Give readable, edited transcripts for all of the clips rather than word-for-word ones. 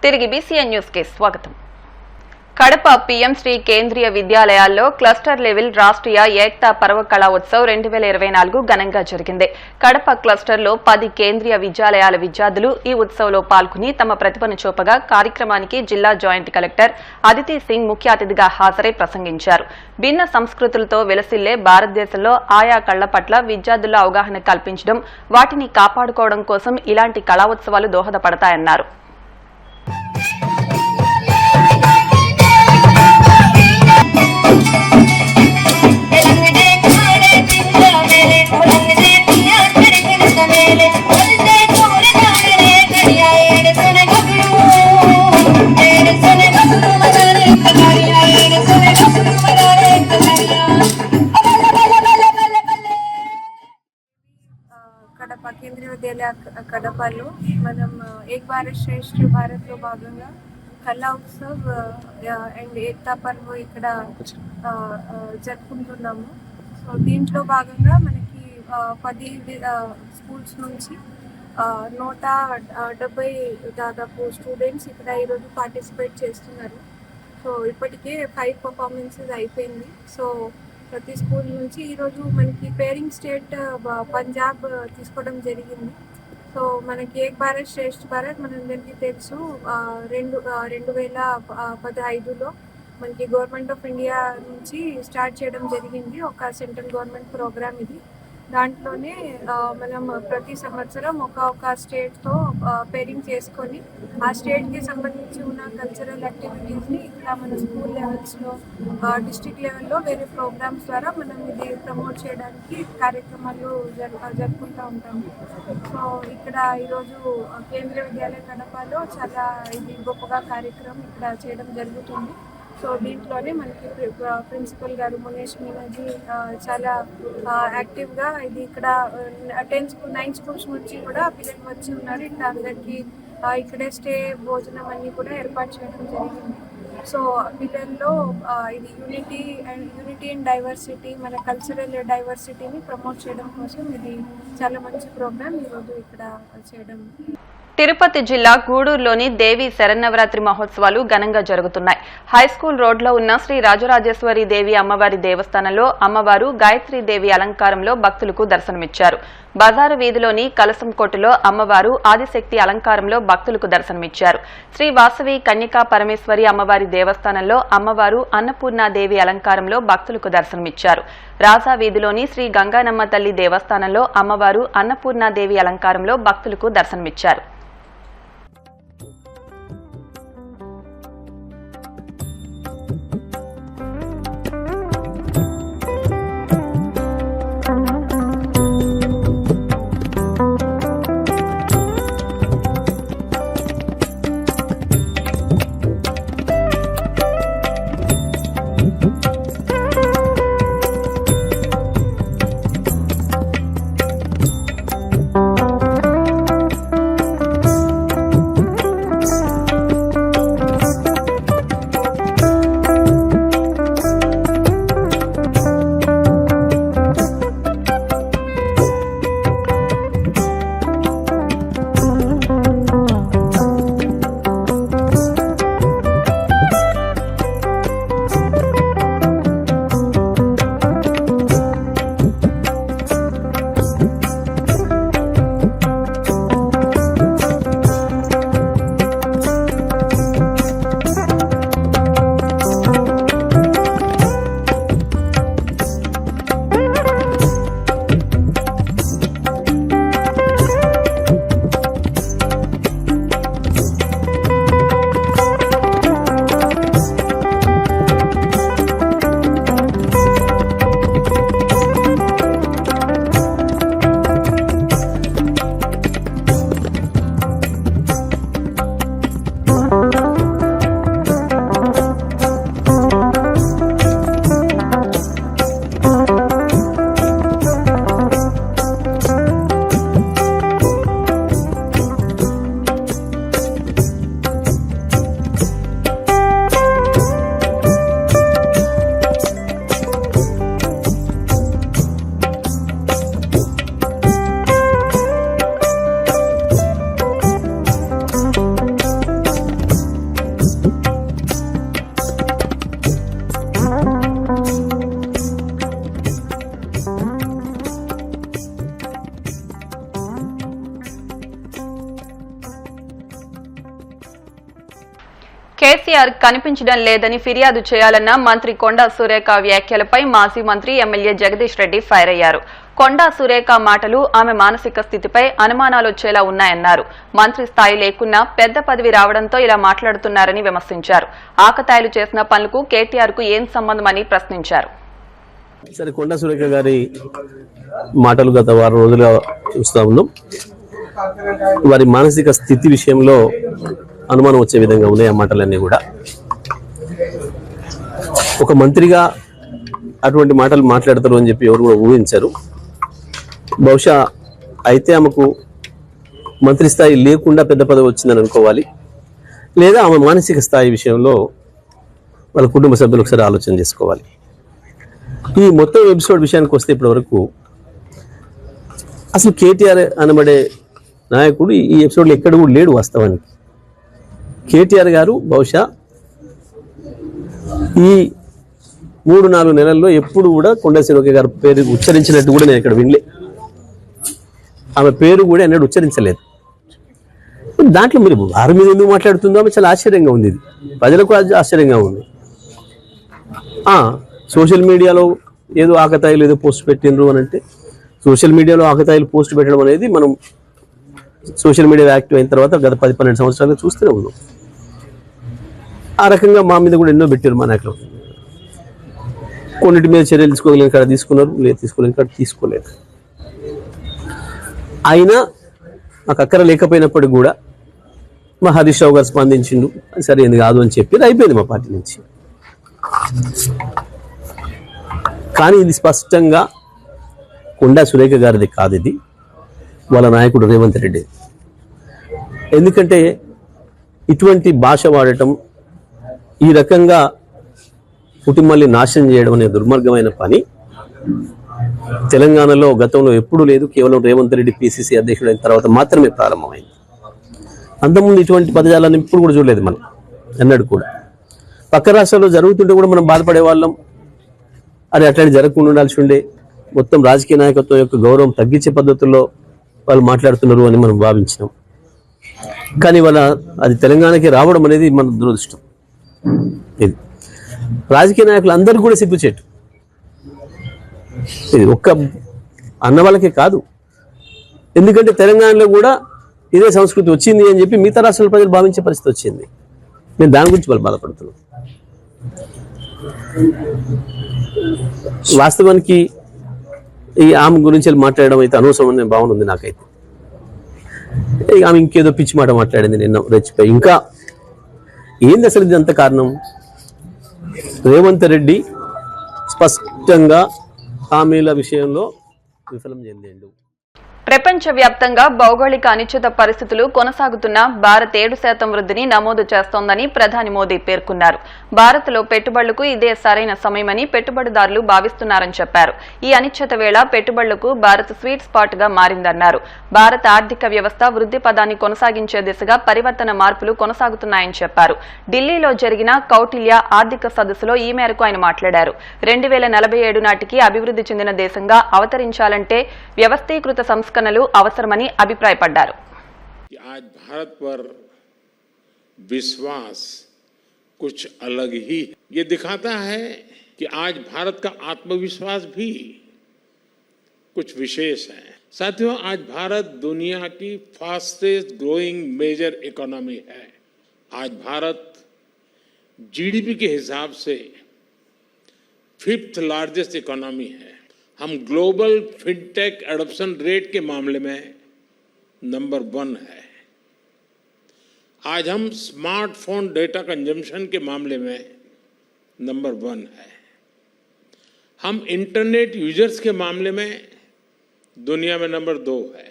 తిరిగి BCN news కి స్వాగతం. కడప పీఎం శ్రీ కేంద్రీయ విద్యాలయాల్లో క్లస్టర్ లెవెల్ రాష్ట్రీయ ఏక్తా పర్వ కళా ఉత్సవ్ 2024 ఘనంగా జరిగింది. కడప క్లస్టర్లో 10 కేంద్రీయ విద్యాలయాల విద్యార్థులు ఈ ఉత్సవ్లో పాల్గొని తమ ప్రతిభను చూపగా కార్యక్రమానికి జిల్లా జాయింట్ కలెక్టర్ అదితి సింగ్ ముఖ్య అతిథిగా హాజరై ప్రసంగించారు. భిన్న సంస్కృతులతో వెలసిల్లే భారతదేశంలో ఆయా కళ్ల పట్ల విద్యార్థుల్లో అవగాహన కల్పించడం, వాటిని కాపాడుకోవడం కోసం ఇలాంటి కళా ఉత్సవాలు దోహదపడతాయన్నారు. కడప కేంద్రీయ విద్యాలయ కడపలో మనం ఏక్ భారత్ శ్రేష్ఠ భారత్లో భాగంగా కళా ఉత్సవ్ అండ్ ఏక్తా పర్వ్ ఇక్కడ జరుపుకుంటున్నాము. సో దీంట్లో భాగంగా మనకి 10 స్కూల్స్ నుంచి 170 దాదాపు స్టూడెంట్స్ ఇక్కడ ఈరోజు పార్టిసిపేట్ చేస్తున్నారు. సో ఇప్పటికే 5 పర్ఫార్మెన్సెస్ అయిపోయింది. సో ప్రతి స్కూల్ నుంచి ఈరోజు మనకి పేరింగ్ స్టేట్ పంజాబ్ తీసుకోవడం జరిగింది. సో మనకి ఏక్ భారత్ శ్రేష్ఠ భారత్ మనందరికీ తెలుసు. 2015లో మనకి గవర్నమెంట్ ఆఫ్ ఇండియా నుంచి స్టార్ట్ చేయడం జరిగింది. ఒక సెంట్రల్ గవర్నమెంట్ ప్రోగ్రామ్ ఇది. దాంట్లోనే మనం ప్రతి సంవత్సరం ఒక స్టేట్తో పేరింగ్ చేసుకొని ఆ స్టేట్కి సంబంధించి ఉన్న కల్చరల్ యాక్టివిటీస్ని ఇక్కడ మన స్కూల్ లెవెల్స్లో, డిస్ట్రిక్ట్ లెవెల్లో వేరే ప్రోగ్రామ్స్ ద్వారా మనం ఇది ప్రమోట్ చేయడానికి కార్యక్రమాలు జరుపుకుంటూ ఉంటాము. సో ఇక్కడ ఈరోజు కేంద్రీయ విద్యాలయ కడపలో చాలా ఇది గొప్పగా కార్యక్రమం ఇక్కడ చేయడం జరుగుతుంది. సో దీంట్లోనే మనకి ప్రిన్సిపల్ గారు మునేష్ మీనాజీ చాలా యాక్టివ్గా ఇది ఇక్కడ 9 స్కూల్స్ నుంచి కూడా పిల్లలు వచ్చి ఉన్నారు. ఇక్కడ అందరికీ ఇక్కడే స్టే, భోజనం అన్నీ కూడా ఏర్పాటు చేయడం జరిగింది. సో పిల్లల్లో ఇది యూనిటీ అండ్ డైవర్సిటీ, మన కల్చరల్ డైవర్సిటీని ప్రమోట్ చేయడం కోసం ఇది చాలా మంచి ప్రోగ్రామ్ ఈరోజు ఇక్కడ చేయడం. తిరుపతి జిల్లా గూడూరులోని దేవి శరన్నవరాత్రి మహోత్సవాలు ఘనంగా జరుగుతున్నాయి. హైస్కూల్ రోడ్లో ఉన్న శ్రీ రాజరాజేశ్వరి దేవి అమ్మవారి దేవస్థానంలో అమ్మవారు గాయత్రీదేవి అలంకారంలో భక్తులకు దర్శనమిచ్చారు. బజారు వీధిలోని కలసం కోటలో అమ్మవారు ఆదిశక్తి అలంకారంలో భక్తులకు దర్శనమిచ్చారు. శ్రీ వాసవి కన్యకా పరమేశ్వరి అమ్మవారి దేవస్థానంలో అమ్మవారు అన్నపూర్ణాదేవి అలంకారంలో భక్తులకు దర్శనమిచ్చారు. రాజా వీధిలోని శ్రీ గంగానమ్మ తల్లి దేవస్థానంలో అమ్మవారు అన్నపూర్ణాదేవి అలంకారంలో భక్తులకు దర్శనమిచ్చారు. కేసీఆర్ కనిపించడం లేదని ఫిర్యాదు చేయాలన్న మంత్రి కొండా సురేఖ వ్యాఖ్యలపై మాజీ మంత్రి ఎమ్మెల్యే జగదీష్ రెడ్డి ఫైర్ అయ్యారు. కొండా సురేఖ మాటలు ఆమె మానసిక స్థితిపై అనుమానాలు వచ్చేలా ఉన్నాయన్నారు. మంత్రి స్థాయి లేకున్నా పెద్ద పదవి రావడంతో ఇలా మాట్లాడుతున్నారని విమర్శించారు. ఆకతాయిలు చేసిన పనులకు కేటీఆర్ కు ఏం సంబంధమని ప్రశ్నించారు. సరే, కొండా సురేఖ గారి మాటలు గత వారం రోజులుగా చూస్తా ఉన్నాం. వారి మానసిక స్థితి విషయంలో అనుమానం వచ్చే విధంగా ఉన్నాయి ఆ మాటలన్నీ కూడా. ఒక మంత్రిగా అటువంటి మాటలు మాట్లాడతారు అని చెప్పి ఎవరు కూడా ఊహించారు. బహుశా అయితే ఆమెకు మంత్రి స్థాయి లేకుండా పెద్ద పదవి వచ్చిందని అనుకోవాలి, లేదా ఆమె మానసిక స్థాయి విషయంలో వాళ్ళ కుటుంబ సభ్యులు ఒకసారి ఆలోచన చేసుకోవాలి. ఈ మొత్తం ఎపిసోడ్ విషయానికి వస్తే ఇప్పటి వరకు అసలు కేటీఆర్ అనబడే నాయకుడు ఈ ఎపిసోడ్లో ఎక్కడ కూడా లేడు. వాస్తవానికి కేటీఆర్ గారు బహుశా ఈ 3-4 నెలల్లో ఎప్పుడు కూడా కొండా సురేఖ గారి పేరు ఉచ్చరించినట్టు కూడా నేను ఇక్కడ వినలే. ఆమె పేరు కూడా ఎన్నడూ ఉచ్చరించలేదు. దాంట్లో మీరు వారి మీద ఎందుకు మాట్లాడుతుందో ఆమె చాలా ఆశ్చర్యంగా ఉంది. ఇది ప్రజలకు ఆశ్చర్యంగా ఉంది. సోషల్ మీడియాలో ఏదో ఆకతాయిలు ఏదో పోస్ట్ పెట్టినరు అని అంటే, సోషల్ మీడియాలో ఆకతాయిలు పోస్ట్ పెట్టడం అనేది మనం సోషల్ మీడియా యాక్టివ్ అయిన తర్వాత గత 10-12 సంవత్సరాలుగా చూస్తూనే ఉన్నాం. ఆ రకంగా మా మీద కూడా ఎన్నో పెట్టారు. మా నాయకులు కొన్నిటి మీద చర్యలు తీసుకోగలిగిన కాడ తీసుకున్నారు, లేదు తీసుకోలేని కాడ తీసుకోలేదు. అయినా మాకు అక్కర లేకపోయినప్పటికి కూడా మా హరీష్ రావు గారు స్పందించిండు, సరైనది కాదు అని చెప్పి అయిపోయింది మా పార్టీ నుంచి. కానీ ఇది స్పష్టంగా కొండా సురేఖ గారిది కాదు, ఇది వాళ్ళ నాయకుడు రేవంత్ రెడ్డి. ఎందుకంటే ఇటువంటి భాష వాడటం, ఈ రకంగా కుటుంబాన్ని నాశనం చేయడం అనే దుర్మార్గమైన పని తెలంగాణలో గతంలో ఎప్పుడూ లేదు. కేవలం రేవంత్ రెడ్డి పిసిసి అధ్యక్షుడు అయిన తర్వాత మాత్రమే ప్రారంభమైంది. అంతకుముందు ఇటువంటి పదజాలాన్ని ఇప్పుడు కూడా చూడలేదు మనం ఎన్నడూ కూడా. పక్క రాష్ట్రాల్లో జరుగుతుంటే కూడా మనం బాధపడే వాళ్ళం, అది అట్లాంటి జరగకుండా ఉండాల్సి ఉండే. మొత్తం రాజకీయ నాయకత్వం యొక్క గౌరవం తగ్గించే పద్ధతుల్లో వాళ్ళు మాట్లాడుతున్నారు అని మనం భావించినాం. కానీ వాళ్ళ అది తెలంగాణకి రావడం అనేది మన దురదృష్టం. ఇది రాజకీయ నాయకులు అందరికీ కూడా సిగ్గుచేటు. ఇది ఒక్క అన్న వాళ్ళకే కాదు, ఎందుకంటే తెలంగాణలో కూడా ఇదే సంస్కృతి వచ్చింది అని చెప్పి మిగతా రాష్ట్రాల ప్రజలు భావించే పరిస్థితి వచ్చింది. నేను దాని గురించి వాళ్ళు బాధపడుతున్నాను. వాస్తవానికి ఈ ఆమె గురించి మాట్లాడడం అయితే అనవసరం అనే భావన ఉంది నాకైతే. ఆమె ఇంకేదో పిచ్చి మాట మాట్లాడింది నిన్న రెచ్చిపోయి. ఇంకా ఏంది అసలు ఇది అంత కారణం? రేవంత్ రెడ్డి స్పష్టంగా హామీల విషయంలో విఫలం చెందిండు. ప్రపంచవ్యాప్తంగా భౌగోళిక అనిశ్చిత పరిస్థితులు కొనసాగుతున్న భారత్ 7% వృద్ధిని నమోదు చేస్తోందని ప్రధాని మోదీ పేర్కొన్నారు. భారత్లో పెట్టుబడులకు ఇదే సరైన సమయమని పెట్టుబడిదారులు భావిస్తున్నారని చెప్పారు. ఈ అనిశ్చిత వేళ పెట్టుబడులకు భారత్ స్వీట్ స్పాట్ గా మారిందన్నారు. భారత ఆర్థిక వ్యవస్థ వృద్ధి పదాన్ని కొనసాగించే దిశగా పరివర్తన మార్పులు కొనసాగుతున్నాయని చెప్పారు. ఢిల్లీలో జరిగిన కౌటిల్య ఆర్థిక సదస్సులో ఈ మేరకు ఆయన మాట్లాడారు. 2047 నాటికి అభివృద్ధి చెందిన దేశంగా అవతరించాలంటే వ్యవస్థీకృత సంస్కరణలు అవసరమని అభిప్రాయపడ్డారు. आज भारत पर विश्वास कुछ अलग ही ये दिखाता है कि आज भारत का आत्मविश्वास भी कुछ विशेष है. साथियों, आज भारत दुनिया की फास्टेस्ट ग्रोइंग मेजर इकोनॉमी है. आज भारत जीडीपी के हिसाब से 5th लार्जेस्ट इकोनॉमी है. हम ग्लोबल फिनटेक एडॉप्शन रेट के मामले में नंबर 1 है. आज हम स्मार्टफोन डेटा कंजम्पशन के मामले में नंबर 1 है. हम इंटरनेट यूजर्स के मामले में दुनिया में नंबर 2 है.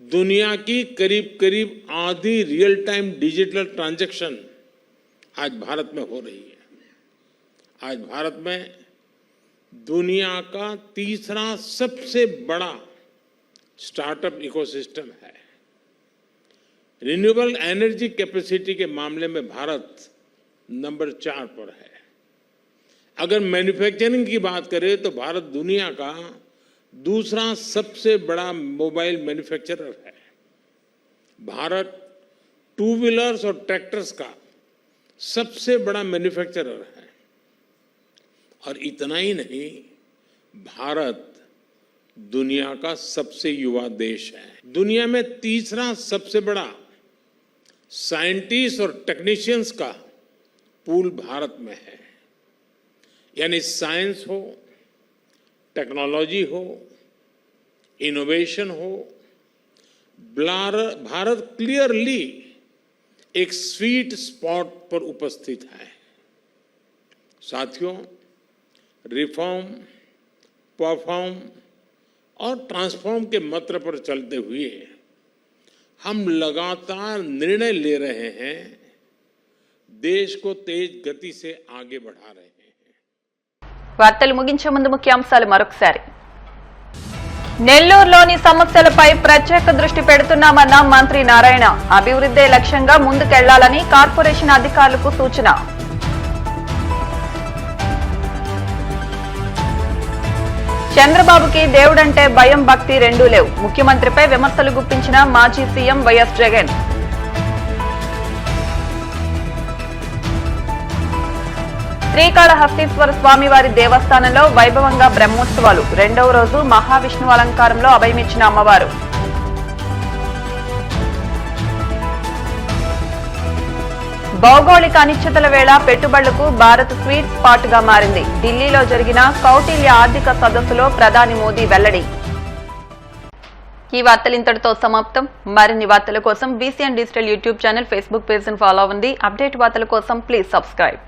दुनिया की करीब करीब आधी रियल टाइम डिजिटल ट्रांजैक्शन आज भारत में हो रही है. आज भारत में दुनिया का तीसरा सबसे बड़ा स्टार्टअप इकोसिस्टम है. रिन्यूएबल एनर्जी कैपेसिटी के मामले में भारत नंबर 4 पर है. अगर मैन्युफैक्चरिंग की बात करें तो भारत दुनिया का दूसरा सबसे बड़ा मोबाइल मैन्युफैक्चरर है. भारत 2 व्हीलर्स और ट्रैक्टर्स का सबसे बड़ा मैन्युफैक्चरर है। और इतना ही नहीं, भारत दुनिया का सबसे युवा देश है। दुनिया में तीसरा सबसे बड़ा साइंटिस्ट और टेक्नीशियंस का पूल भारत में है। यानी साइंस हो, टेक्नोलॉजी हो, इनोवेशन हो, भारत क्लियरली एक स्वीट स्पॉट पर उपस्थित है। साथियों, रिफॉर्म, परफॉर्म और ट्रांसफॉर्म के मंत्र पर चलते हुए हम लगातार निर्णय ले रहे हैं, देश को तेज गति से आगे बढ़ा रहे हैं। వార్తలు ముగించే ముందు ముఖ్యాంశాలు మరొకసారి. నెల్లూరులోని సమస్యలపై ప్రత్యేక దృష్టి పెడుతున్నామన్న మంత్రి నారాయణ. అభివృద్ధి లక్ష్యంగా ముందుకెళ్లాలని కార్పొరేషన్ అధికారులకు సూచన. చంద్రబాబుకి దేవుడంటే భయం, భక్తి రెండూ లేవు. ముఖ్యమంత్రిపై విమర్శలు గుప్పించిన మాజీ సీఎం వైఎస్ జగన్. శ్రీకాళహస్తీశ్వర స్వామివారి దేవస్థానంలో వైభవంగా బ్రహ్మోత్సవాలు. రెండవ రోజు మహావిష్ణు అలంకారంలో అభయమిచ్చిన అమ్మవారు. భౌగోళిక అనిశ్చితుల వేళ పెట్టుబడులకు భారత్ స్వీట్ స్పాట్ గా మారింది. ఢిల్లీలో జరిగిన కౌటిల్య ఆర్థిక సదస్సులో ప్రధాని మోదీ వెల్లడి. ఈ వార్తలు ఇంతటితో సమాప్తం. మరిన్ని వార్తల కోసం BCN digital YouTube channel, Facebook page follow అవ్వండి. అప్డేట్ వార్తల కోసం ప్లీజ్ సబ్స్క్రైబ్.